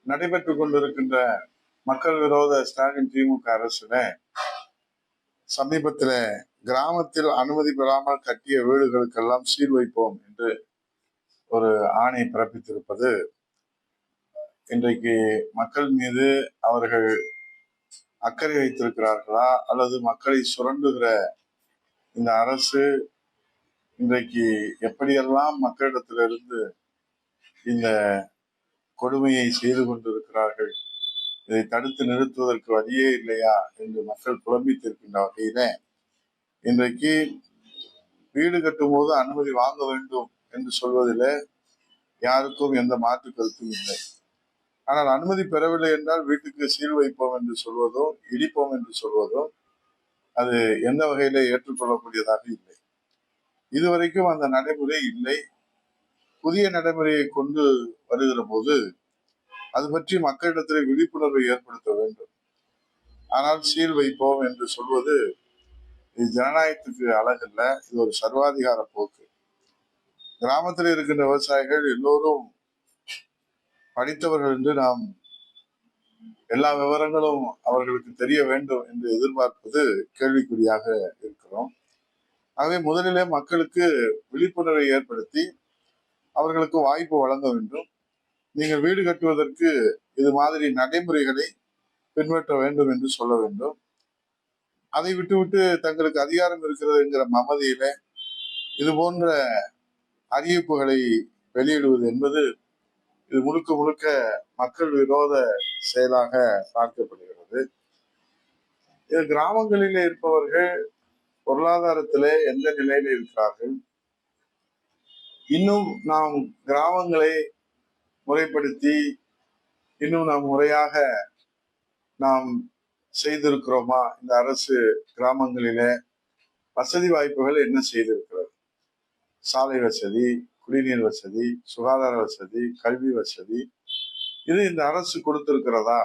நடைபெற்றுக் கொண்டிருக்கின்ற மக்கள் விரோத ஸ்டாலின் திமுக அரசுல சமீபத்தில் கிராமத்தில் அனுமதி பெறாமல் கட்டிய வீடுகளுக்கெல்லாம் சீல் வைப்போம் என்று ஒரு ஆணை பிறப்பித்திருப்பது இன்றைக்கு மக்கள் மீது அவர்கள் அக்கறை வைத்திருக்கிறார்களா அல்லது மக்களை சுரண்டுகிற இந்த அரசு இன்றைக்கு எப்படியெல்லாம் மக்களிடத்திலிருந்து இந்த கொடுமையை செய்து கொண்டிருக்கிறார்கள், இதை தடுத்து நிறுத்துவதற்கு வழியே இல்லையா என்று மக்கள் புலம்பித்திருக்கின்ற வகையில இன்றைக்கு வீடு கட்டும் போது அனுமதி வாங்க வேண்டும் என்று சொல்வதில் யாருக்கும் எந்த மாற்று கருத்தும் இல்லை. ஆனால் அனுமதி பெறவில்லை என்றால் வீட்டுக்கு சீல் வைப்போம் என்று சொல்வதோ இடிப்போம் என்று சொல்வதோ அது எந்த வகையில ஏற்றுக்கொள்ளக்கூடியதாக இல்லை. இதுவரைக்கும் அந்த நடைமுறை இல்லை. புதிய நடைமுறையை கொண்டு வருகிற போது அது பற்றி மக்களிடத்தில் விழிப்புணர்வை ஏற்படுத்த வேண்டும். ஆனால் சீல் வைப்போம் என்று சொல்வது இது ஜனநாயகத்துக்கு அழகல்ல, இது ஒரு சர்வாதிகார போக்கு. கிராமத்தில் இருக்கின்ற விவசாயிகள் எல்லோரும் படித்தவர்கள் என்று நாம் எல்லா விவரங்களும் அவர்களுக்கு தெரிய வேண்டும் என்று எதிர்பார்ப்பது கேள்விக்குறியாக இருக்கிறோம். ஆகவே முதலிலே மக்களுக்கு விழிப்புணர்வை ஏற்படுத்தி அவர்களுக்கு வாய்ப்பு வழங்க வேண்டும். நீங்கள் வீடு கட்டுவதற்கு இது மாதிரி நடைமுறைகளை பின்பற்ற வேண்டும் என்று சொல்ல வேண்டும். அதை விட்டுவிட்டு தங்களுக்கு அதிகாரம் இருக்கிறது என்கிற மமதியில இது போன்ற அறிவிப்புகளை வெளியிடுவது என்பது இது முழுக்க முழுக்க மக்கள் விரோத செயலாக பார்க்கப்படுகிறது. இது கிராமங்களில் இருப்பவர்கள் பொருளாதாரத்திலே எந்த நிலையில இருக்கிறார்கள், இன்னும் நாம் கிராமங்களை முறைப்படுத்தி இன்னும் நாம் முறையாக நாம் செய்திருக்கிறோமா, இந்த அரசு கிராமங்களில வசதி வாய்ப்புகள் என்ன செய்திருக்கிறது, சாலை வசதி, குடிநீர் வசதி, சுகாதார வசதி, கல்வி வசதி, இது இந்த அரசு கொடுத்திருக்கிறதா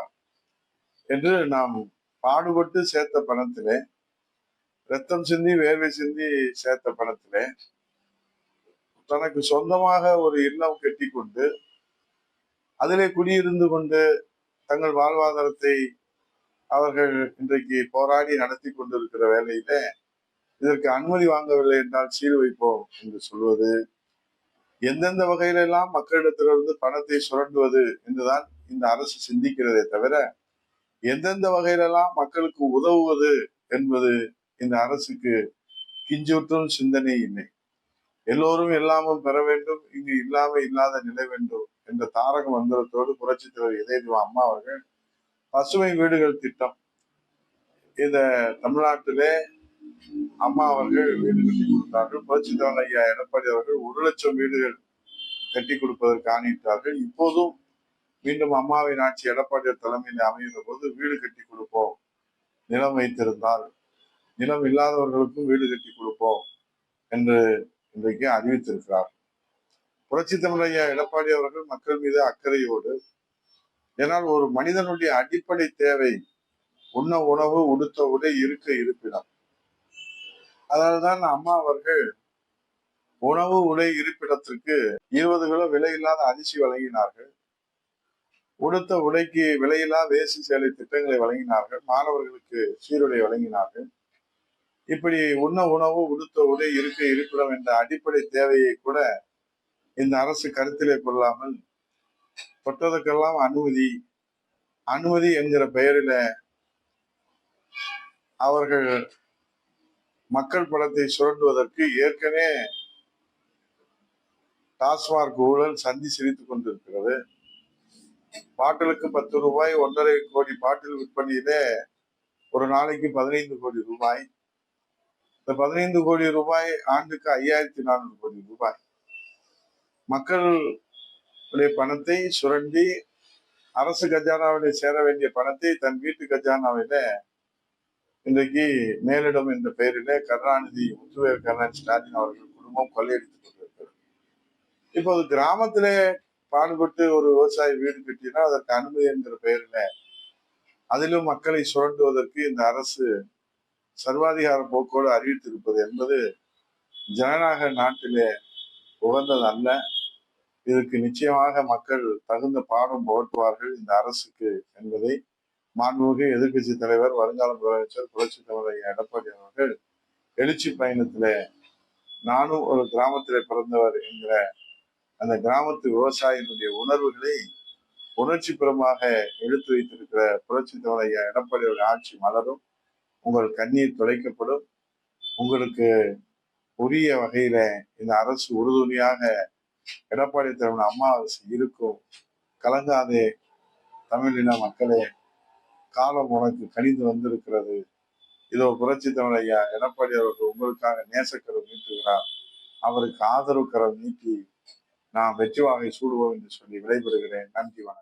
என்று நாம் பாடுபட்டு சேர்த்த பணத்திலே, ரத்தம் சிந்தி வேர்வை சிந்தி சேர்த்த பணத்திலே தனக்கு சொந்தமாக ஒரு இல்லம் கட்டி கொண்டு அதிலே குடியிருந்து கொண்டு தங்கள் வாழ்வாதாரத்தை அவர்கள் இன்றைக்கு போராடி நடத்தி கொண்டிருக்கிற வேலையில இதற்கு அனுமதி வாங்கவில்லை என்றால் சீல் வைப்போம் என்று சொல்வது, எந்தெந்த வகையிலெல்லாம் மக்களிடத்திலிருந்து பணத்தை சுரண்டுவது என்றுதான் இந்த அரசு சிந்திக்கிறதே தவிர எந்தெந்த வகையிலெல்லாம் மக்களுக்கு உதவுவது என்பது இந்த அரசுக்கு கிஞ்சூற்றும் சிந்தனை இல்லை. எல்லோரும் எல்லாமும் பெற வேண்டும், இங்கு இல்லாம இல்லாத நிலை வேண்டும் என்ற தாரக மந்திரத்தோடு புரட்சித் தலைவர் இதயதேவ அம்மா அவர்கள் பசுமை வீடுகள் திட்டம், இந்த தமிழ்நாட்டிலே அம்மா அவர்கள் வீடு கட்டி கொடுத்தார்கள். புரட்சித் தலைவர் ஐயா எடப்பாடி அவர்கள் 1,00,000 வீடுகள் கட்டி கொடுப்பதற்கு ஆணையிட்டார்கள். இப்போதும் மீண்டும் அம்மாவின் ஆட்சி எடப்பாடியார் தலைமையில் அமைகிற போது வீடு கட்டி கொடுப்போம், நிலம் வைத்திருந்தால் நிலம் இல்லாதவர்களுக்கும் வீடு கட்டி கொடுப்போம் என்று இன்றைக்கு அறிவித்திருக்கிறார். புரட்சி தமிழ் ஐயா எடப்பாடி அவர்கள் மக்கள் மீது அக்கறையோடு, ஏனால் ஒரு மனிதனுடைய அடிப்படை தேவை உண்ண உணவு, உடுத்த உடை, இருக்க இருப்பிடம். அதனால்தான் அம்மா அவர்கள் உணவு, உடை, இருப்பிடத்திற்கு 20 கிலோ விலையில்லாத அரிசி வழங்கினார்கள். உடுத்த உடைக்கு விலையில்லா வேசி சேலை திட்டங்களை வழங்கினார்கள். மாணவர்களுக்கு சீருடை வழங்கினார்கள். இப்படி உண்ண உணவு, உடுத்த உடை, இருக்க இருப்பிடம் என்ற அடிப்படை தேவையை கூட இந்த அரசு கருத்திலே கொள்ளாமல் தொட்டதுக்கெல்லாம் அனுமதி அனுமதி என்கிற பெயரில அவர்கள் மக்கள் பணத்தை சுரண்டுவதற்கு ஏற்கனவே டாஸ்மாக் ஊழல் சந்தி சிரித்துக் கொண்டிருக்கிறது. பாட்டிலுக்கு 10 ரூபாய், 1.5 கோடி பாட்டில் விற்பனையிலே ஒரு நாளைக்கு 15 கோடி ரூபாய். இந்த 15 கோடி ரூபாய் ஆண்டுக்கு 5,400 கோடி ரூபாய் மக்களுடைய பணத்தை சுரண்டி அரசு கஜானாவிலே சேர வேண்டிய பணத்தை தன் வீட்டு கஜானாவில இன்றைக்கு மேலிடம் என்ற பெயரிலே கருணாநிதி, முத்துவேல் கருணாநிதி ஸ்டாலின் அவர்கள் குடும்பம் கொள்ளையடித்துக் கொண்டிருக்கிறது. இப்போது கிராமத்திலே பாடுபட்டு ஒரு விவசாயி வீடு கட்டினா அதற்கு அனுமதி என்கிற பெயரில அதிலும் மக்களை சுரண்டுவதற்கு இந்த அரசு சர்வாதிகார போக்கோடு அறிவித்திருப்பது என்பது ஜனநாயக நாட்டிலே உகந்தது அல்ல. இதுக்கு நிச்சயமாக மக்கள் தகுந்த பாடம் புகட்டுவார்கள் இந்த அரசுக்கு என்பதை மாண்புமிகு எதிர்க்கட்சி தலைவர், வருங்கால முதலமைச்சர், புரட்சி தலைவர் எடப்பாடி அவர்கள் எழுச்சி பயணத்திலே நானும் ஒரு கிராமத்திலே பிறந்தவர் என்கிற அந்த கிராமத்து விவசாயிகளுடைய உணர்வுகளை உணர்ச்சி புறமாக எடுத்து வைத்திருக்கிற புரட்சி தலைவர் எடப்பாடி அவருடைய ஆட்சி மலரும். உங்கள் கண்ணீர் துடைக்கப்படும். உங்களுக்கு உரிய வகையில இந்த அரசு உறுதுணையாக எடப்பாடி தலைவர் அம்மா அரசு இருக்கும். கலங்காதே தமிழின மக்களே, காலம் உனக்கு கணிந்து வந்திருக்கிறது. இதோ புரட்சி தலைவர் எடப்பாடி அவர்கள் உங்களுக்காக நேசக்கரம் நீட்டுகிறார். அவருக்கு ஆதரவு கரம் நீட்டி நாம் வெற்றி வாகை சூடுவோம் என்று சொல்லி விடைபெறுகிறேன். நன்றி, வணக்கம்.